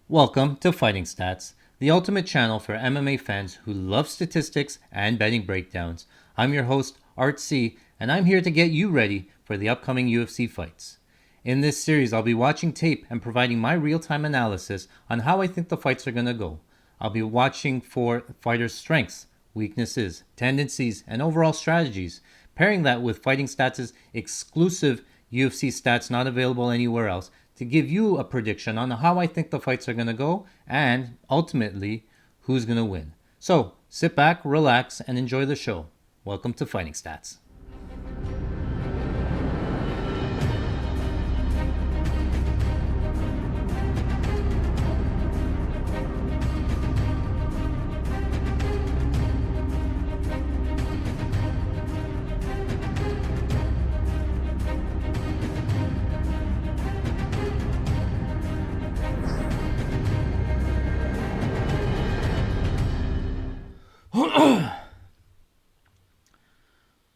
Welcome to Fighting Stats, the ultimate channel for MMA fans who love statistics and betting breakdowns. I'm your host, Art C, and I'm here to get you ready for the upcoming UFC fights. In this series, I'll be watching tape and providing my real time analysis on how I think the fights are going to go. I'll be watching for fighters' strengths, weaknesses, tendencies, and overall strategies, pairing that with Fighting Stats' exclusive UFC stats not available anywhere else to give you a prediction on how I think the fights are going to go and ultimately who's going to win. So sit back, relax, and enjoy the show. Welcome to Fighting Stats.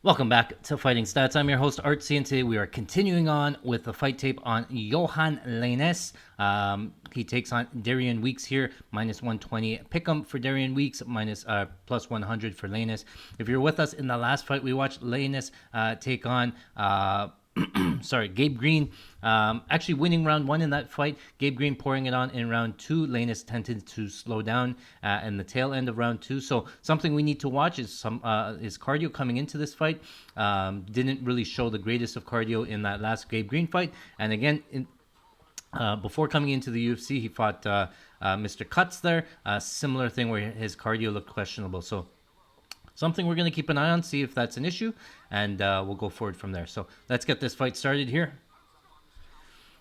Welcome back to Fighting Stats. I'm your host, Artsy, and today we are continuing on with the fight tape on Yohan Lainesse. He takes on Darian Weeks here, minus 120. Pick'em for Darian Weeks, plus 100 for Lainesse. If you're with us in the last fight, we watched Lainesse take on Gabe Green, actually winning round one in that fight. Gabe Green pouring it on in round two. Lainesse tended to slow down in the tail end of round two. So something we need to watch is his cardio coming into this fight. Didn't really show the greatest of cardio in that last Gabe Green fight. And again, before coming into the UFC, he fought Mr. Cuts there. Similar thing where his cardio looked questionable. So something we're going to keep an eye on, see if that's an issue, and we'll go forward from there. So let's get this fight started here.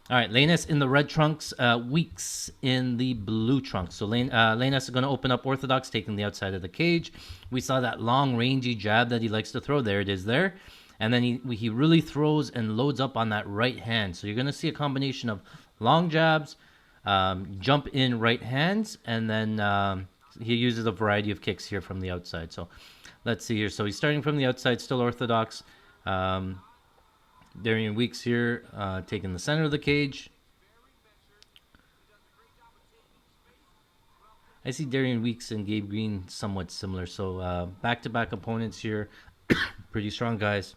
All right, Lainesse in the red trunks, Weeks in the blue trunks. So Lainesse is going to open up orthodox, taking the outside of the cage. We saw that long, rangy jab that he likes to throw. There it is there. And then he really throws and loads up on that right hand. So you're going to see a combination of long jabs, jump in right hands, and then he uses a variety of kicks here from the outside. So let's see here. So he's starting from the outside, still orthodox. Darian Weeks here, taking the center of the cage. I see Darian Weeks and Gabe Green somewhat similar. So back-to-back opponents here. Pretty strong guys.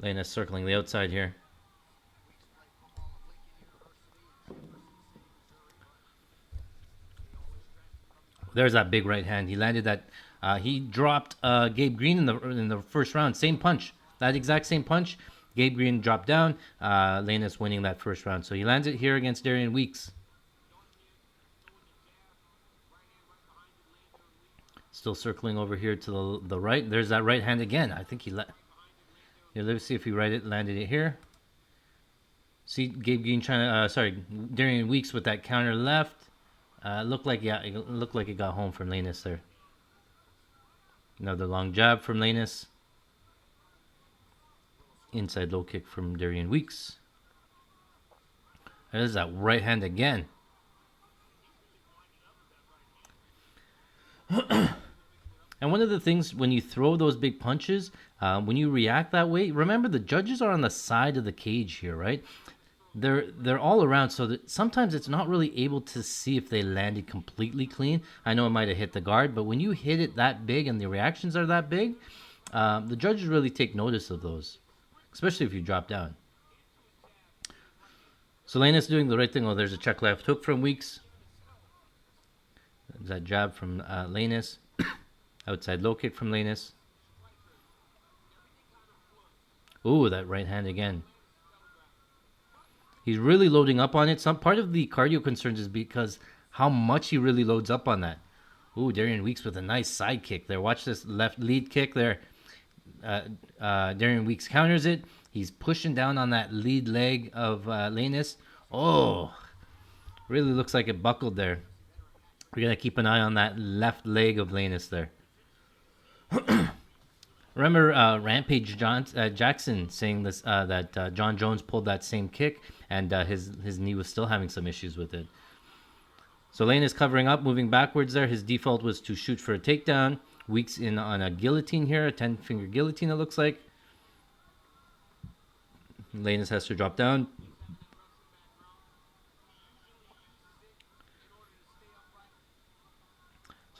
Lainesse circling the outside here. There's that big right hand. He landed that. He dropped Gabe Green in the first round. Same punch. That exact same punch. Gabe Green dropped down. Lainesse winning that first round. So he lands it here against Darian Weeks. Still circling over here to the right. There's that right hand again. I think here, let's see if he landed it here. See Gabe Green trying to, Darian Weeks with that counter left. It looked like it got home from Lainesse there. Another long jab from Lainesse. Inside low kick from Darian Weeks. There's that right hand again. And one of the things when you throw those big punches, when you react that way, remember the judges are on the side of the cage here, right? They're all around, so that sometimes it's not really able to see if they landed completely clean. I know it might have hit the guard, but when you hit it that big and the reactions are that big, the judges really take notice of those, especially if you drop down. So Lainesse doing the right thing. Oh, there's a check left hook from Weeks. There's that jab from Lainesse. Outside low kick from Lainesse. Ooh, that right hand again. He's really loading up on it. Some part of the cardio concerns is because how much he really loads up on that. Ooh, Darian Weeks with a nice side kick there. Watch this left lead kick there. Darian Weeks counters it. He's pushing down on that lead leg of Lainesse. Oh, really looks like it buckled there. We're going to keep an eye on that left leg of Lainesse there. Remember Rampage Jackson saying this that John Jones pulled that same kick and his knee was still having some issues with it. So Lainesse covering up, moving backwards there. His default was to shoot for a takedown. Weeks in on a guillotine here, a 10-finger guillotine it looks like. Lainesse has to drop down.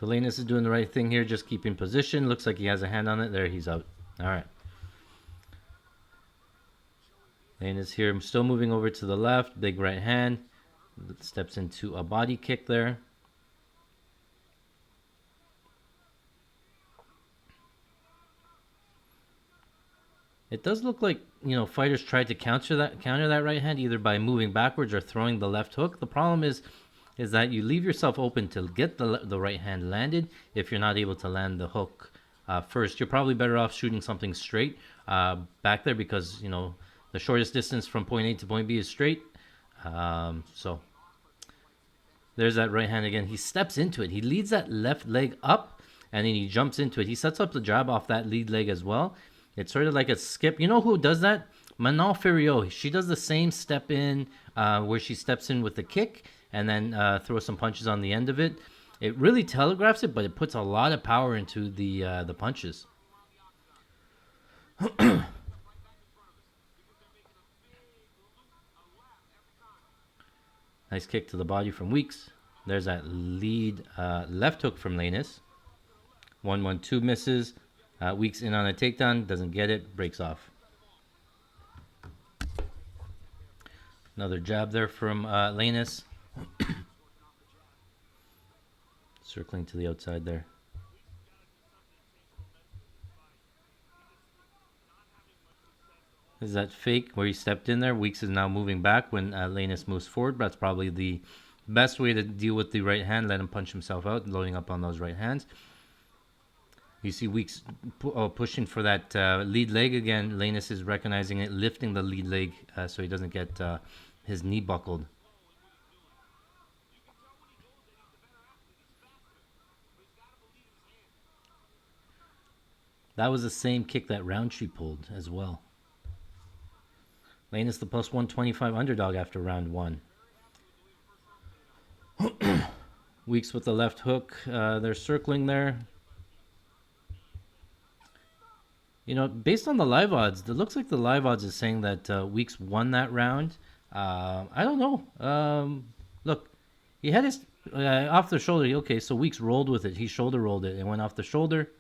So Lainesse is doing the right thing here, just keeping position. Looks like he has a hand on it. There, he's out. All right. Lainesse here, still moving over to the left. Big right hand. Steps into a body kick there. It does look like, fighters tried to counter that right hand either by moving backwards or throwing the left hook. The problem is that you leave yourself open to get the right hand landed if you're not able to land the hook first. You're probably better off shooting something straight back there because, the shortest distance from point A to point B is straight. So there's that right hand again. He steps into it. He leads that left leg up and then he jumps into it. He sets up the jab off that lead leg as well. It's sort of like a skip. You know who does that? Manon Ferriot. She does the same step in where she steps in with the kick and then throws some punches on the end of it. It really telegraphs it, but it puts a lot of power into the punches. Nice kick to the body from Weeks. There's that lead left hook from Lainesse. 1-1-2 misses. Weeks in on a takedown, doesn't get it, breaks off. Another jab there from Lainesse. Circling to the outside there. Is that fake where he stepped in there? Weeks is now moving back when Lainesse moves forward. That's probably the best way to deal with the right hand. Let him punch himself out, loading up on those right hands. You see Weeks pushing for that lead leg again. Lainesse is recognizing it, lifting the lead leg so he doesn't get his knee buckled. That was the same kick that Roundtree pulled as well. Lainesse the plus 125 underdog after round one. Weeks with the left hook. They're circling there. Based on the live odds, it looks like the live odds is saying that Weeks won that round. I don't know. Look, he had his off the shoulder. Okay, so Weeks rolled with it. He shoulder rolled it and went off the shoulder.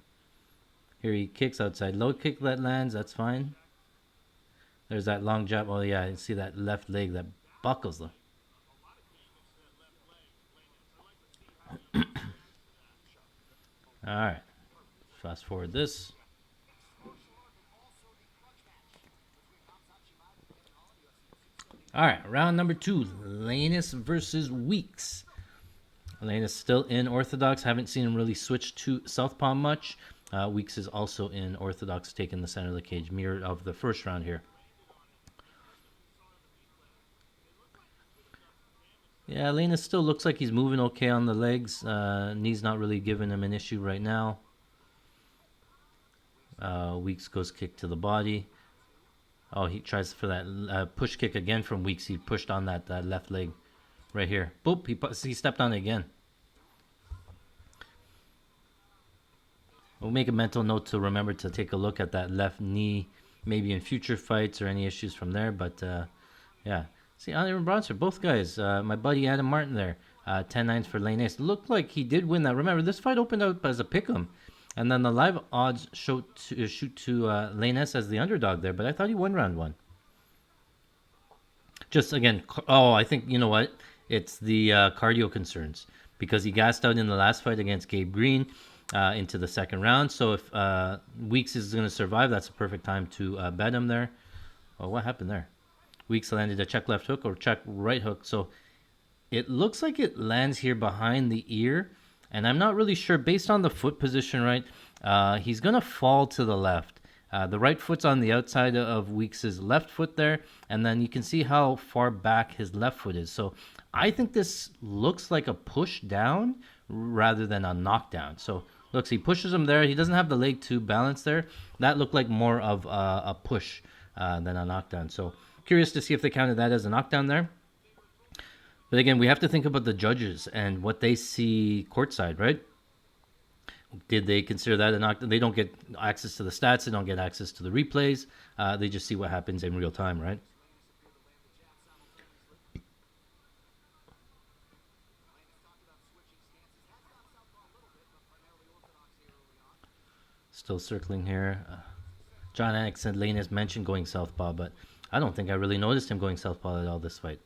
Here he kicks outside low kick that lands. That's fine. There's that long jab. Oh, yeah, you see that left leg that buckles them. All right. Fast forward this. All right, round number 2. Lainesse versus Weeks. Lainesse still in orthodox. Haven't seen him really switch to southpaw much. Weeks is also in orthodox, taking the center of the cage, mirror of the first round here. Yeah, Lainesse still looks like he's moving okay on the legs. Knee's not really giving him an issue right now. Weeks goes kick to the body. Oh, he tries for that push kick again from Weeks. He pushed on that left leg right here. Boop, he stepped on it again. We'll make a mental note to remember to take a look at that left knee, maybe in future fights or any issues from there. But, yeah. See, Aaron Bronzer, both guys. My buddy Adam Martin there. 10-9 for Lainesse. Looked like he did win that. Remember, this fight opened up as a pick'em. And then the live odds shoot to Lainesse as the underdog there. But I thought he won round 1. Just, again, I think, you know what? It's the cardio concerns. Because he gassed out in the last fight against Gabe Green into the second round. So if Weeks is going to survive, that's a perfect time to bet him there. Oh, what happened there? Weeks landed a check left hook or check right hook. So it looks like it lands here behind the ear. And I'm not really sure, based on the foot position, right? He's going to fall to the left. The right foot's on the outside of Weeks' left foot there. And then you can see how far back his left foot is. So I think this looks like a push down rather than a knockdown. So looks, he pushes him there. He doesn't have the leg to balance there. That looked like more of a push than a knockdown. So curious to see if they counted that as a knockdown there. But again, we have to think about the judges and what they see courtside, right? Did they consider that a knockdown? They don't get access to the stats. They don't get access to the replays. They just see what happens in real time, right? Still circling here. John Anik said Lainesse mentioned going southpaw, but I don't think I really noticed him going southpaw at all this fight.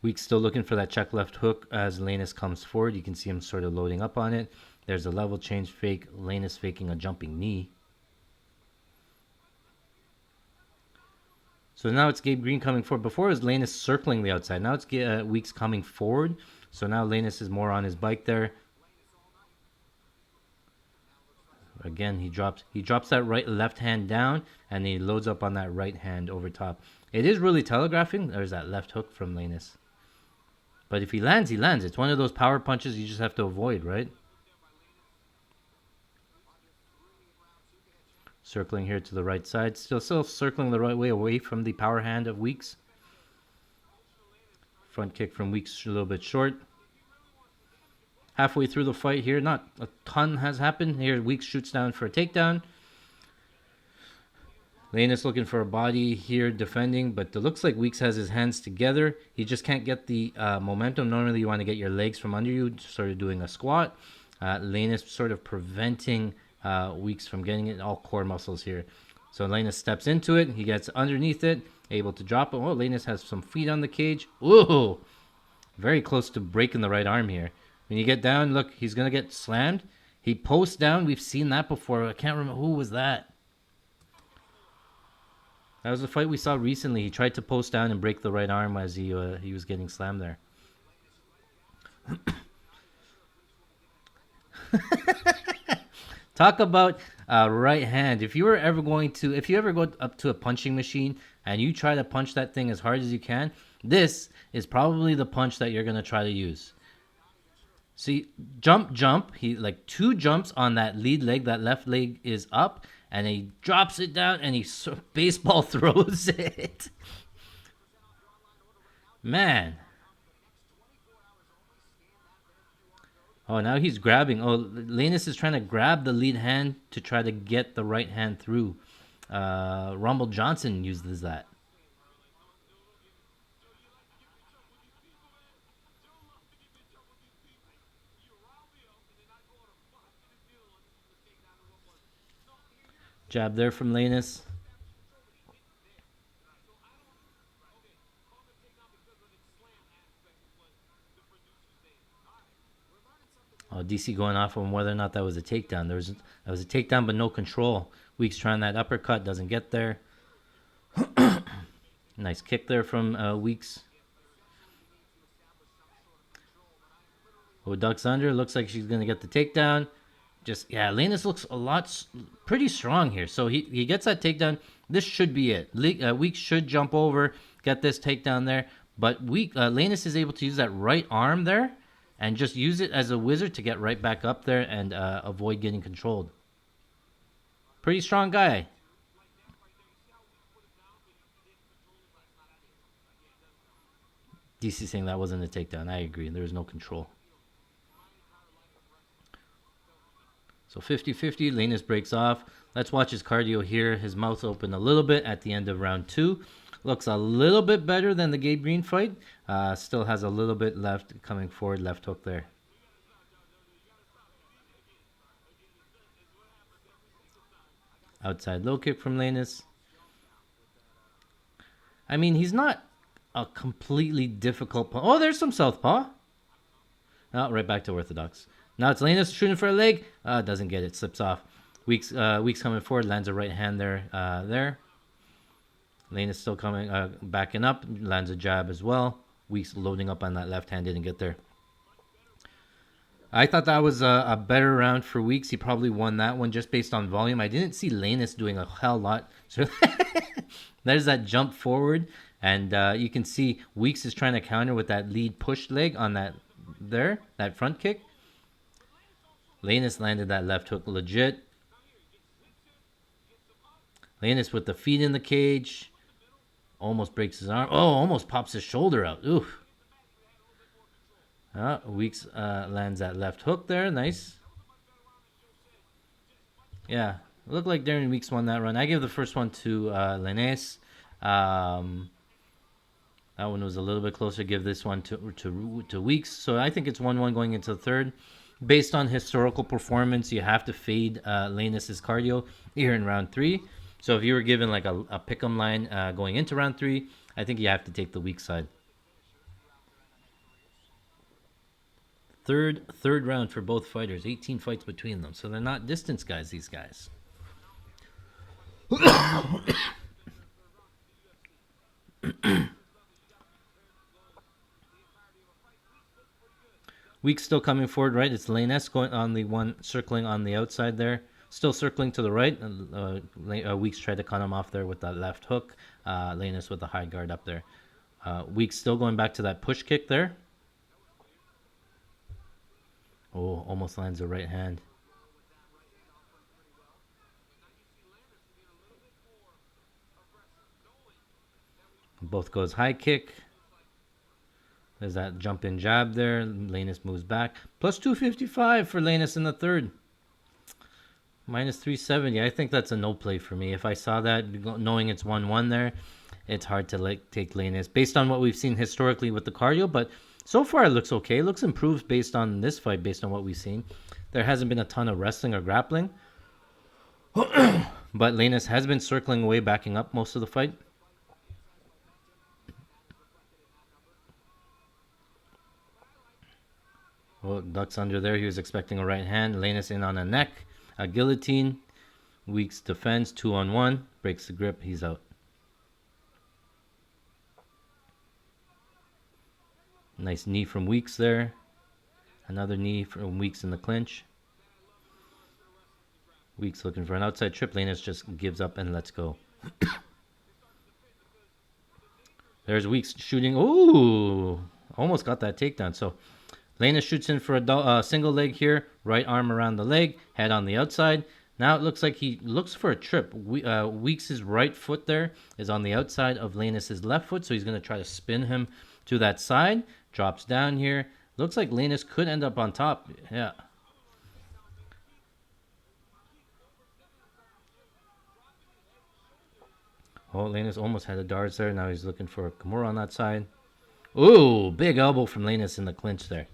Weeks still looking for that check left hook as Lainesse comes forward. You can see him sort of loading up on it. There's a level change fake. Lainesse faking a jumping knee. So now it's Gabe Green coming forward. Before it was Lainesse circling the outside. Now it's Weeks coming forward. So now Lainesse is more on his bike there. Again, he drops that left hand down, and he loads up on that right hand over top. It is really telegraphing. There's that left hook from Lainesse. But if he lands, he lands. It's one of those power punches you just have to avoid, right? Circling here to the right side. Still circling the right way away from the power hand of Weeks. Front kick from Weeks a little bit short. Halfway through the fight here, not a ton has happened. Here, Weeks shoots down for a takedown. Lainesse looking for a body here, defending, but it looks like Weeks has his hands together. He just can't get the momentum. Normally, you want to get your legs from under you, sort of doing a squat. Lainesse sort of preventing Weeks from getting it, all core muscles here. So Lainesse steps into it. He gets underneath it, able to drop it. Oh, Lainesse has some feet on the cage. Ooh, very close to breaking the right arm here. When you get down, look, he's going to get slammed. He posts down. We've seen that before. I can't remember. Who was that? That was a fight we saw recently. He tried to post down and break the right arm as he was getting slammed there. Talk about right hand. If you ever go up to a punching machine and you try to punch that thing as hard as you can, this is probably the punch that you're going to try to use. See, jump. He like 2 jumps on that lead leg. That left leg is up, and he drops it down, and he baseball throws it. Man. Oh, now he's grabbing. Oh, Lainesse is trying to grab the lead hand to try to get the right hand through. Rumble Johnson uses that. Jab there from Lainesse. Oh, DC going off on whether or not that was a takedown. That was a takedown, but no control. Weeks trying that uppercut, doesn't get there. Nice kick there from Weeks. Oh, ducks under. Looks like she's going to get the takedown. Lainesse looks pretty strong here. So he gets that takedown. This should be it. Weeks should jump over, get this takedown there. But Lainesse is able to use that right arm there and just use it as a wizard to get right back up there and avoid getting controlled. Pretty strong guy. DC saying that wasn't a takedown. I agree. There was no control. So 50-50, Lainesse breaks off. Let's watch his cardio here. His mouth open a little bit at the end of round 2. Looks a little bit better than the Gabe Green fight. Still has a little bit left coming forward. Left hook there. Outside low kick from Lainesse. I mean, he's not a completely difficult... Oh, there's some southpaw. Oh, right back to orthodox. Now it's Lainesse shooting for a leg. Doesn't get it. Slips off. Weeks coming forward. Lands a right hand there. Lainesse still coming, backing up. Lands a jab as well. Weeks loading up on that left hand. Didn't get there. I thought that was a better round for Weeks. He probably won that one just based on volume. I didn't see Lainesse doing a hell lot. So there's that jump forward. And you can see Weeks is trying to counter with that lead push leg on that front kick. Lainesse landed that left hook legit. Lainesse with the feet in the cage. Almost breaks his arm. Oh, almost pops his shoulder out. Oof. Weeks lands that left hook there. Nice. Yeah. Looked like Darian Weeks won that run. I give the first one to Lainesse. That one was a little bit closer. Give this one to Weeks. So I think it's 1-1 going into the third. Based on historical performance, you have to fade Lainess's cardio here in round 3. So if you were given like a pick'em line going into round 3, I think you have to take the weak side. Third round for both fighters. 18 fights between them. So they're not distance guys, these guys. Weeks still coming forward, right? It's Lainesse going on the one, circling on the outside there. Still circling to the right. Weeks tried to cut him off there with that left hook. Lainesse with the high guard up there. Weeks still going back to that push kick there. Oh, almost lands a right hand. Both goes high kick. There's that jump in jab there. Lainesse moves back. Plus 255 for Lainesse in the third. Minus 370. I think that's a no play for me. If I saw that, knowing it's 1-1 there, it's hard to take Lainesse based on what we've seen historically with the cardio. But so far, it looks okay. It looks improved based on this fight, based on what we've seen. There hasn't been a ton of wrestling or grappling. But Lainesse has been circling away, backing up most of the fight. Well, ducks under there. He was expecting a right hand. Lainesse in on a neck. A guillotine. Weeks defends. 2-on-1. Breaks the grip. He's out. Nice knee from Weeks there. Another knee from Weeks in the clinch. Weeks looking for an outside trip. Lainesse just gives up and lets go. There's Weeks shooting. Ooh! Almost got that takedown. So Lainesse shoots in for a single leg here. Right arm around the leg. Head on the outside. Now it looks like he looks for a trip. Weeks' right foot there is on the outside of Lainesse's left foot. So he's going to try to spin him to that side. Drops down here. Looks like Lainesse could end up on top. Yeah. Oh, Lainesse almost had a darts there. Now he's looking for a Kimura on that side. Ooh, big elbow from Lainesse in the clinch there.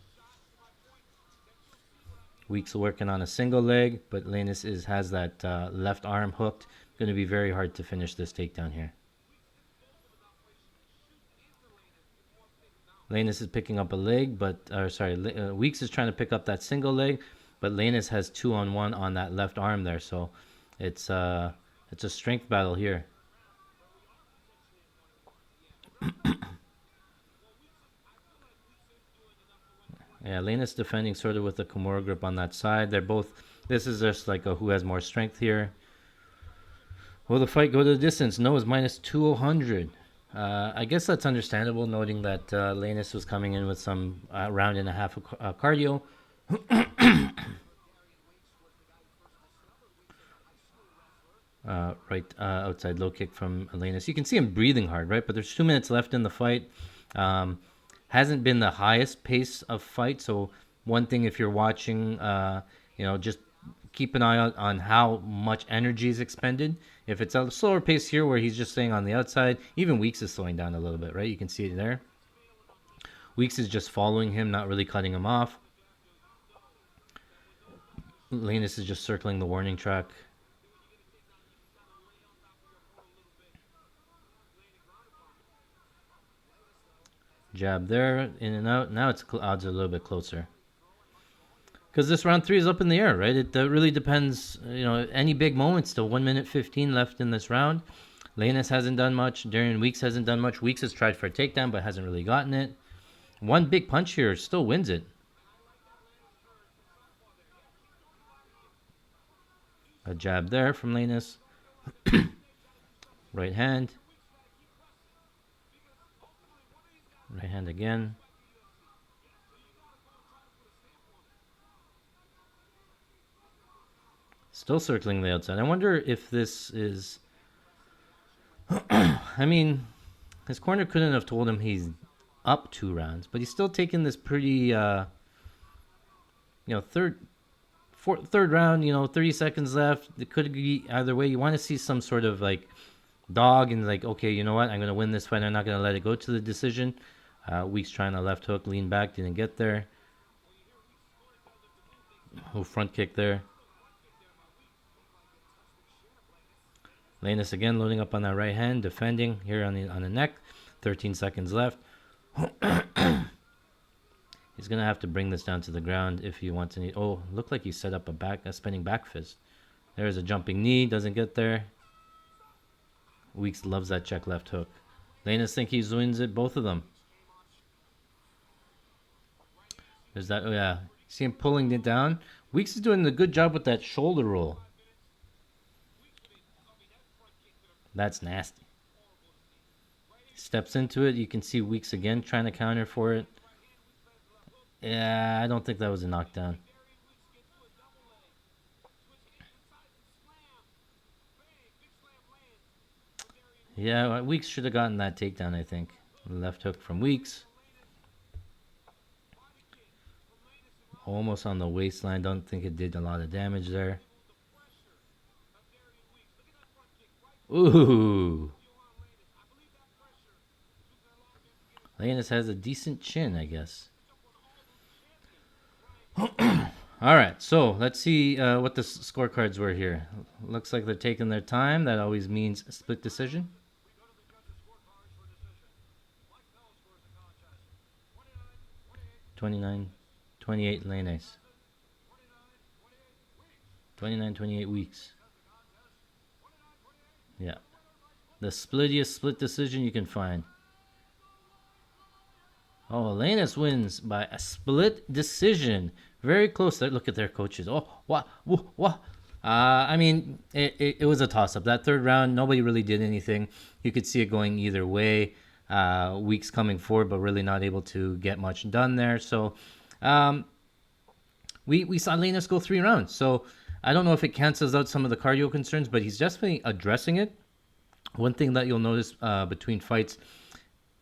Weeks working on a single leg, but Lainesse has that left arm hooked. Going to be very hard to finish this takedown here. Lainesse is picking up a leg, but Weeks is trying to pick up that single leg, but Lainesse has 2-on-1 on that left arm there, so it's a strength battle here. Yeah, Lainesse defending sort of with the Kimura grip on that side. They're both. This is just like a who has more strength here. Will the fight go to the distance? No, it's minus 200. I guess that's understandable, noting that Lainesse was coming in with some round and a half of cardio. Outside low kick from Lainesse. You can see him breathing hard, right? But there's 2 minutes left in the fight. Hasn't been the highest pace of fight. So one thing, if you're watching, just keep an eye out on how much energy is expended. If it's a slower pace here where he's just staying on the outside, even Weeks is slowing down a little bit, right? You can see it there. Weeks is just following him, not really cutting him off. Lainesse is just circling the warning track. Jab there, in and out. Now odds are a little bit closer. Because this round 3 is up in the air, right? It really depends, any big moments. Still 1 minute 15 left in this round. Lainesse hasn't done much. Darian Weeks hasn't done much. Weeks has tried for a takedown, but hasn't really gotten it. One big punch here still wins it. A jab there from Lainesse. Right hand. Right hand again. Still circling the outside. I wonder if this is... I mean, his corner couldn't have told him he's up 2 rounds, but he's still taking this pretty, third round, 30 seconds left. It could be either way. You want to see some sort of dog and like, okay, you know what? I'm going to win this fight. I'm not going to let it go to the decision. Weeks trying a left hook, lean back, didn't get there. Oh, front kick there. Lainesse again loading up on that right hand, defending here on the neck. 13 seconds left. He's gonna have to bring this down to the ground if he wants to. Oh, looked like he set up a spinning back fist. There's a jumping knee, doesn't get there. Weeks loves that check left hook. Lainesse think he wins it, both of them. There's that. Oh yeah, see him pulling it down. Weeks is doing a good job with that shoulder roll. That's nasty. Steps into it. You can see Weeks again trying to counter for it. Yeah, I don't think that was a knockdown. Yeah, Weeks should have gotten that takedown, I think. Left hook from Weeks. Almost on the waistline. Don't think it did a lot of damage there. Ooh. Lainesse has a decent chin, I guess. All right, so let's see what the scorecards were here. Looks like they're taking their time. That always means a split decision. 29-28 Lainesse. 29-28 Weeks. Yeah. The splittiest split decision you can find. Oh, Lainesse wins by a split decision. Very close. Look at their coaches. Oh, what? I mean, it was a toss-up. That third round, nobody really did anything. You could see it going either way. Weeks coming forward, but really not able to get much done there. So we saw Lainesse go 3 rounds. So I don't know if it cancels out some of the cardio concerns, but he's definitely addressing it. One thing that you'll notice between fights,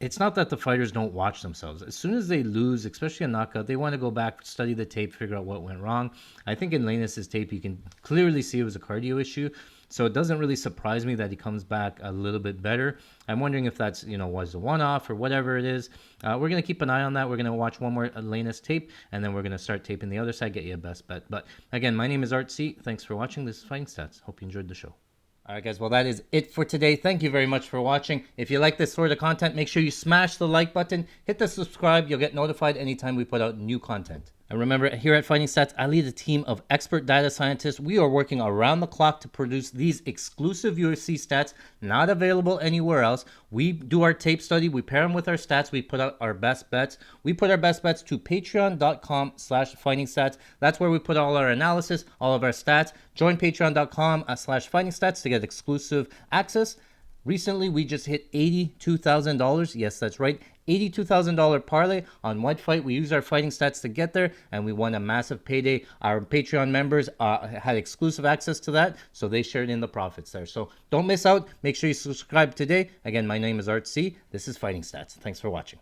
it's not that the fighters don't watch themselves. As soon as they lose, especially a knockout, they want to go back, study the tape, figure out what went wrong. I think in Lainesse's tape, you can clearly see it was a cardio issue. So it doesn't really surprise me that he comes back a little bit better. I'm wondering if that's, was a one-off or whatever it is. We're going to keep an eye on that. We're going to watch one more Lainesse tape, and then we're going to start taping the other side, get you a best bet. But again, my name is Art C. Thanks for watching. This is Fighting Stats. Hope you enjoyed the show. All right, guys. Well, that is it for today. Thank you very much for watching. If you like this sort of content, make sure you smash the like button, hit the subscribe. You'll get notified anytime we put out new content. And remember, here at Fighting Stats, I lead a team of expert data scientists. We are working around the clock to produce these exclusive UFC stats, not available anywhere else. We do our tape study. We pair them with our stats. We put out our best bets. We put our best bets to patreon.com/fightingstats. That's where we put all our analysis, all of our stats. Join patreon.com/fightingstats to get exclusive access. Recently, we just hit $82,000. Yes, that's right. $82,000 parlay on one fight. We used our fighting stats to get there, and we won a massive payday. Our Patreon members had exclusive access to that, so they shared in the profits there. So don't miss out. Make sure you subscribe today. Again, my name is Art C. This is Fighting Stats. Thanks for watching.